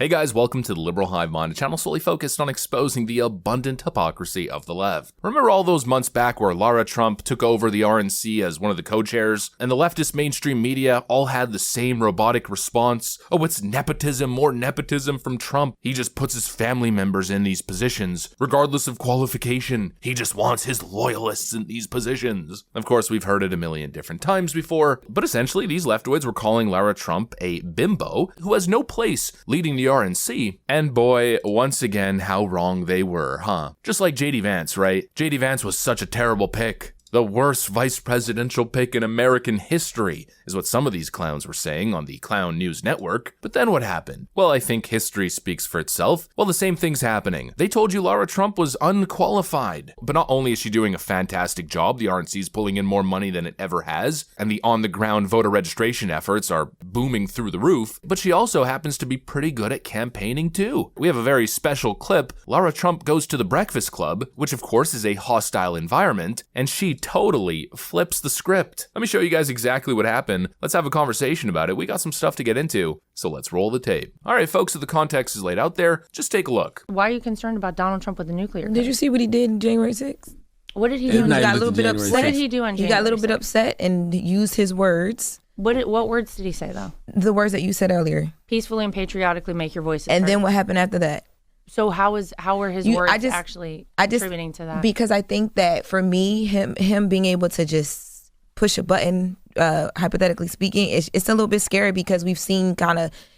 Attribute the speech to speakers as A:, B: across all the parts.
A: Hey guys, welcome to the Liberal Hive Mind, a channel solely focused on exposing the abundant hypocrisy of the left. Remember all those months back where Lara Trump took over the RNC as one of the co-chairs, and the leftist mainstream media all had the same robotic response? Oh, it's nepotism, more nepotism from Trump. He just puts his family members in these positions, regardless of qualification. He just wants his loyalists in these positions. Of course, we've heard it a million different times before, but essentially these leftoids were calling Lara Trump a bimbo who has no place leading the RNC, and boy, once again, how wrong they were, huh? Just like JD Vance, right? JD Vance was such a terrible pick. The worst vice presidential pick in American history, is what some of these clowns were saying on the Clown News Network. But then what happened? Well, I think history speaks for itself. Well, the same thing's happening. They told you Lara Trump was unqualified. But not only is she doing a fantastic job, the RNC's pulling in more money than it ever has, and the on-the-ground voter registration efforts are booming through the roof, but she also happens to be pretty good at campaigning too. We have a very special clip. Lara Trump goes to the Breakfast Club, which of course is a hostile environment, and she totally flips the script. Let me show you guys exactly what happened. Let's have a conversation about it. We got some stuff to get into, so let's roll the tape. All right, folks, so the context is laid out there. Just take a look.
B: Why are you concerned about Donald Trump with the nuclear?
C: Did you see what he did on January 6th?
B: What did he do?
C: He got a little bit upset.
B: What did he do on January 6th?
C: He got a little bit upset and used his words.
B: What words did he say, though?
C: The words that you said earlier.
B: Peacefully and patriotically make your voices heard.
C: And then what happened after that?
B: So how were his words actually contributing to that? Because
C: I think that for me, him being able to just push a button, hypothetically speaking, it's a little bit scary because we've seen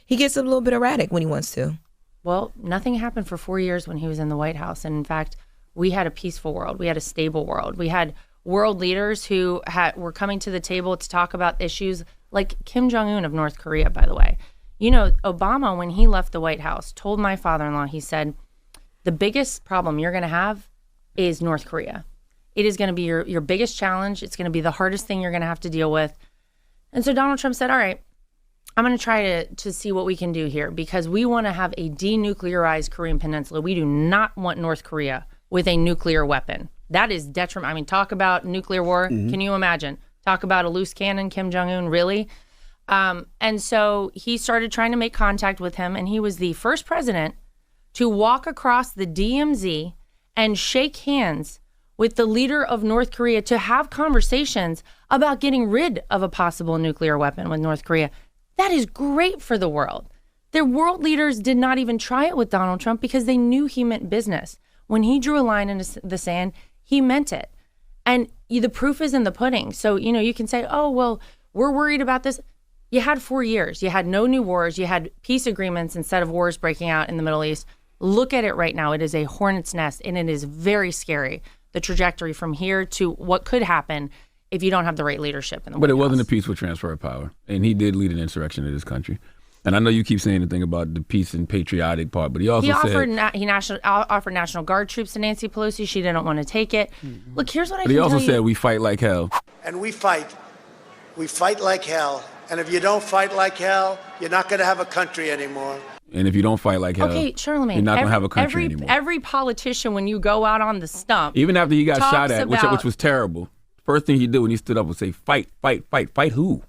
C: he gets a little bit erratic when he wants to.
B: Well, nothing happened for 4 years when he was in the White House. And in fact, we had a peaceful world. We had a stable world. We had world leaders who were coming to the table to talk about issues like Kim Jong-un of North Korea, by the way. You know, Obama, when he left the White House, told my father-in-law, he said, the biggest problem you're going to have is North Korea. It is going to be your biggest challenge. It's going to be the hardest thing you're going to have to deal with. And so Donald Trump said, all right, I'm going to try to see what we can do here because we want to have a denuclearized Korean Peninsula. We do not want North Korea with a nuclear weapon. That is detrimental. I mean, talk about nuclear war. Mm-hmm. Can you imagine? Talk about a loose cannon, Kim Jong-un, really? And so he started trying to make contact with him, and he was the first president to walk across the DMZ and shake hands with the leader of North Korea to have conversations about getting rid of a possible nuclear weapon with North Korea. That is great for the world. Their world leaders did not even try it with Donald Trump because they knew he meant business. When he drew a line in the sand, he meant it. And the proof is in the pudding. So, you can say, oh, well, we're worried about this. You had 4 years. You had no new wars. You had peace agreements instead of wars breaking out in the Middle East. Look at it right now. It is a hornet's nest, and it is very scary, the trajectory from here to what could happen if you don't have the right leadership in the White House.
D: But it wasn't a peaceful transfer of power, and he did lead an insurrection in this country. And I know you keep saying the thing about the peace and patriotic part, but he also
B: offered National Guard troops to Nancy Pelosi. She didn't want to take it. Mm-hmm. Look, here's what I can tell you.
D: But he also said we fight like hell.
E: And we fight like hell. And if you don't fight like hell, you're not going to have a country anymore.
D: And if you don't fight like hell,
B: Charlemagne,
D: you're not going to have a country anymore.
B: Every politician, when you go out on the stump,
D: even after he got shot at, which was terrible, first thing he did when he stood up was say, fight, fight, fight, fight who?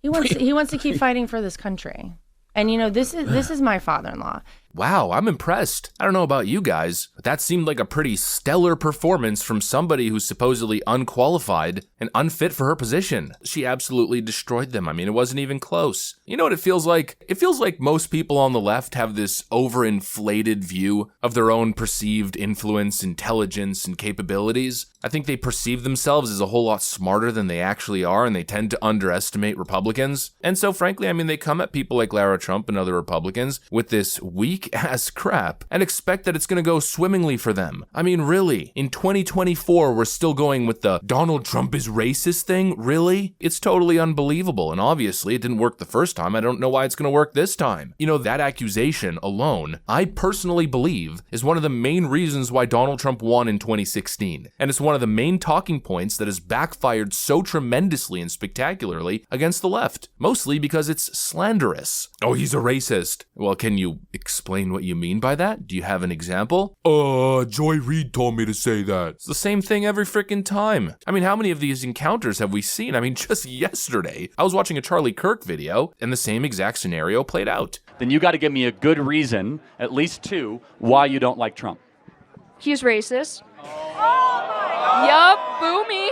B: He wants to keep fighting for this country. And, this is my father-in-law.
A: Wow, I'm impressed. I don't know about you guys, but that seemed like a pretty stellar performance from somebody who's supposedly unqualified and unfit for her position. She absolutely destroyed them. I mean, it wasn't even close. You know what it feels like? It feels like most people on the left have this overinflated view of their own perceived influence, intelligence, and capabilities. I think they perceive themselves as a whole lot smarter than they actually are, and they tend to underestimate Republicans. And so, frankly, I mean, they come at people like Lara Trump and other Republicans with this weak-ass crap and expect that it's going to go swimmingly for them. I mean, really? In 2024, we're still going with the Donald Trump is racist thing? Really? It's totally unbelievable, and obviously it didn't work the first time. I don't know why it's going to work this time. That accusation alone, I personally believe, is one of the main reasons why Donald Trump won in 2016. And it's one of the main talking points that has backfired so tremendously and spectacularly against the left, mostly because it's slanderous. Oh, he's a racist. Well, can you explain explain what you mean by that? Do you have an example? Joy Reid told me to say that. It's the same thing every freaking time. I mean, how many of these encounters have we seen? I mean, just yesterday, I was watching a Charlie Kirk video, and the same exact scenario played out.
F: Then you got to give me a good reason, at least two, why you don't like Trump.
G: He's racist. Yup, boomy.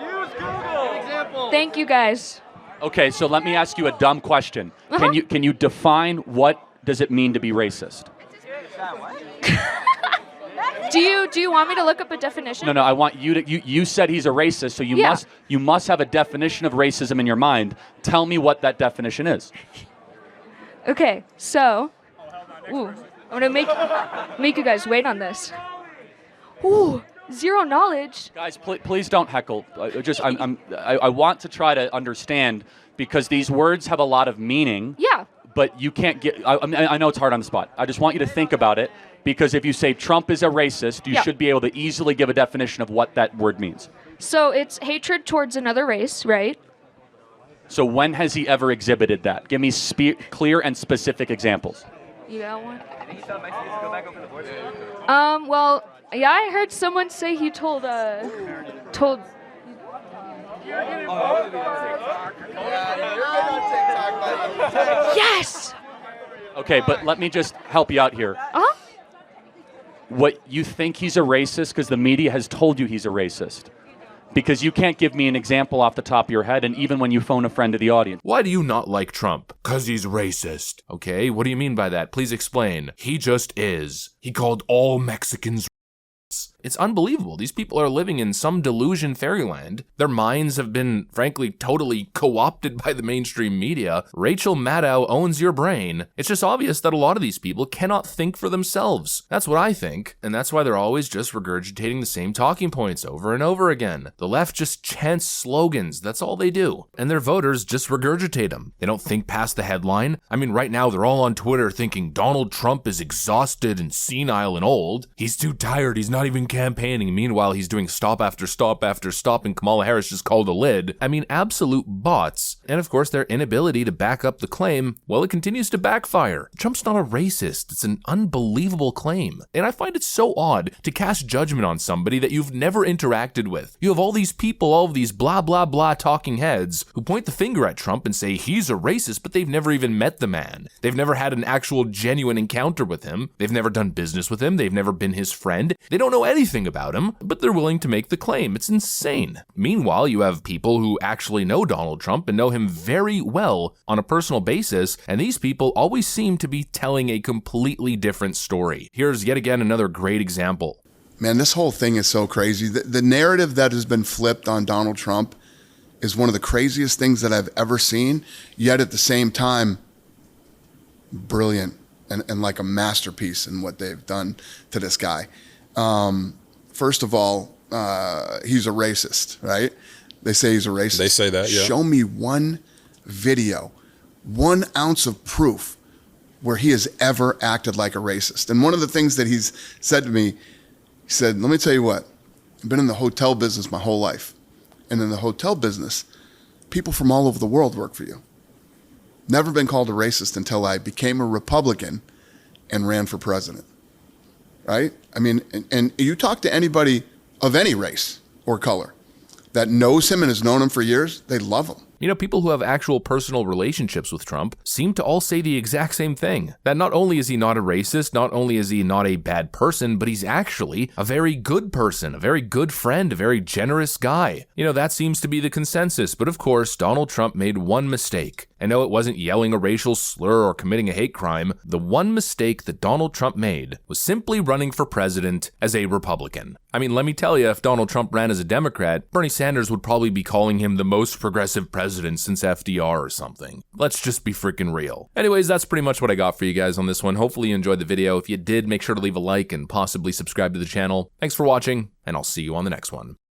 F: Use Google.
G: Thank you guys.
F: Okay, so let me ask you a dumb question. Can you define what does it mean to be racist?
G: Do you want me to look up a definition?
F: No, I want you to. You said he's a racist, so you must have a definition of racism in your mind. Tell me what that definition is.
G: Okay, so, I'm gonna make you guys wait on this. Ooh, zero knowledge.
F: Guys, please don't heckle. I want to try to understand because these words have a lot of meaning.
G: Yeah.
F: But you can't get. I know it's hard on the spot. I just want you to think about it because if you say Trump is a racist, you should be able to easily give a definition of what that word means.
G: So it's hatred towards another race, right?
F: So when has he ever exhibited that? Give me clear and specific examples.
G: You got one? Well, yeah, I heard someone say he told. Yes!
F: Okay, but let me just help you out here.
G: Uh-huh.
F: What, you think he's a racist because the media has told you he's a racist? Because you can't give me an example off the top of your head, and even when you phone a friend to the audience.
A: Why do you not like Trump? 'Cause he's racist. Okay, what do you mean by that? Please explain. He just is. He called all Mexicans It's unbelievable. These people are living in some delusion fairyland. Their minds have been, frankly, totally co-opted by the mainstream media. Rachel Maddow owns your brain. It's just obvious that a lot of these people cannot think for themselves. That's what I think, and that's why they're always just regurgitating the same talking points over and over again. The left just chants slogans. That's all they do. And their voters just regurgitate them. They don't think past the headline. I mean, right now they're all on Twitter thinking Donald Trump is exhausted and senile and old. He's too tired. He's not even campaigning. Meanwhile, he's doing stop after stop after stop, and Kamala Harris just called a lid. I mean, absolute bots. And of course, their inability to back up the claim, well, it continues to backfire. Trump's not a racist. It's an unbelievable claim. And I find it so odd to cast judgment on somebody that you've never interacted with. You have all these people, all of these blah, blah, blah talking heads who point the finger at Trump and say he's a racist, but they've never even met the man. They've never had an actual genuine encounter with him. They've never done business with him. They've never been his friend. They don't know anything about him, but they're willing to make the claim. It's insane. Meanwhile, you have people who actually know Donald Trump and know him very well on a personal basis, and these people always seem to be telling a completely different story. Here's yet again another great example.
H: Man, this whole thing is so crazy. The narrative that has been flipped on Donald Trump is one of the craziest things that I've ever seen, yet at the same time, brilliant and like a masterpiece in what they've done to this guy. First of all, he's a racist, right? They say he's a racist.
I: They say that, yeah.
H: Show me one video, 1 ounce of proof where he has ever acted like a racist. And one of the things that he's said to me, he said, let me tell you what, I've been in the hotel business my whole life. And in the hotel business, people from all over the world work for you. Never been called a racist until I became a Republican and ran for president. Right? I mean, and you talk to anybody of any race or color that knows him and has known him for years, they love him.
A: You know, people who have actual personal relationships with Trump seem to all say the exact same thing. That not only is he not a racist, not only is he not a bad person, but he's actually a very good person, a very good friend, a very generous guy. You know, that seems to be the consensus. But of course, Donald Trump made one mistake. I know it wasn't yelling a racial slur or committing a hate crime. The one mistake that Donald Trump made was simply running for president as a Republican. I mean, let me tell you, if Donald Trump ran as a Democrat, Bernie Sanders would probably be calling him the most progressive president since FDR or something. Let's just be freaking real. Anyways, that's pretty much what I got for you guys on this one. Hopefully you enjoyed the video. If you did, make sure to leave a like and possibly subscribe to the channel. Thanks for watching, and I'll see you on the next one.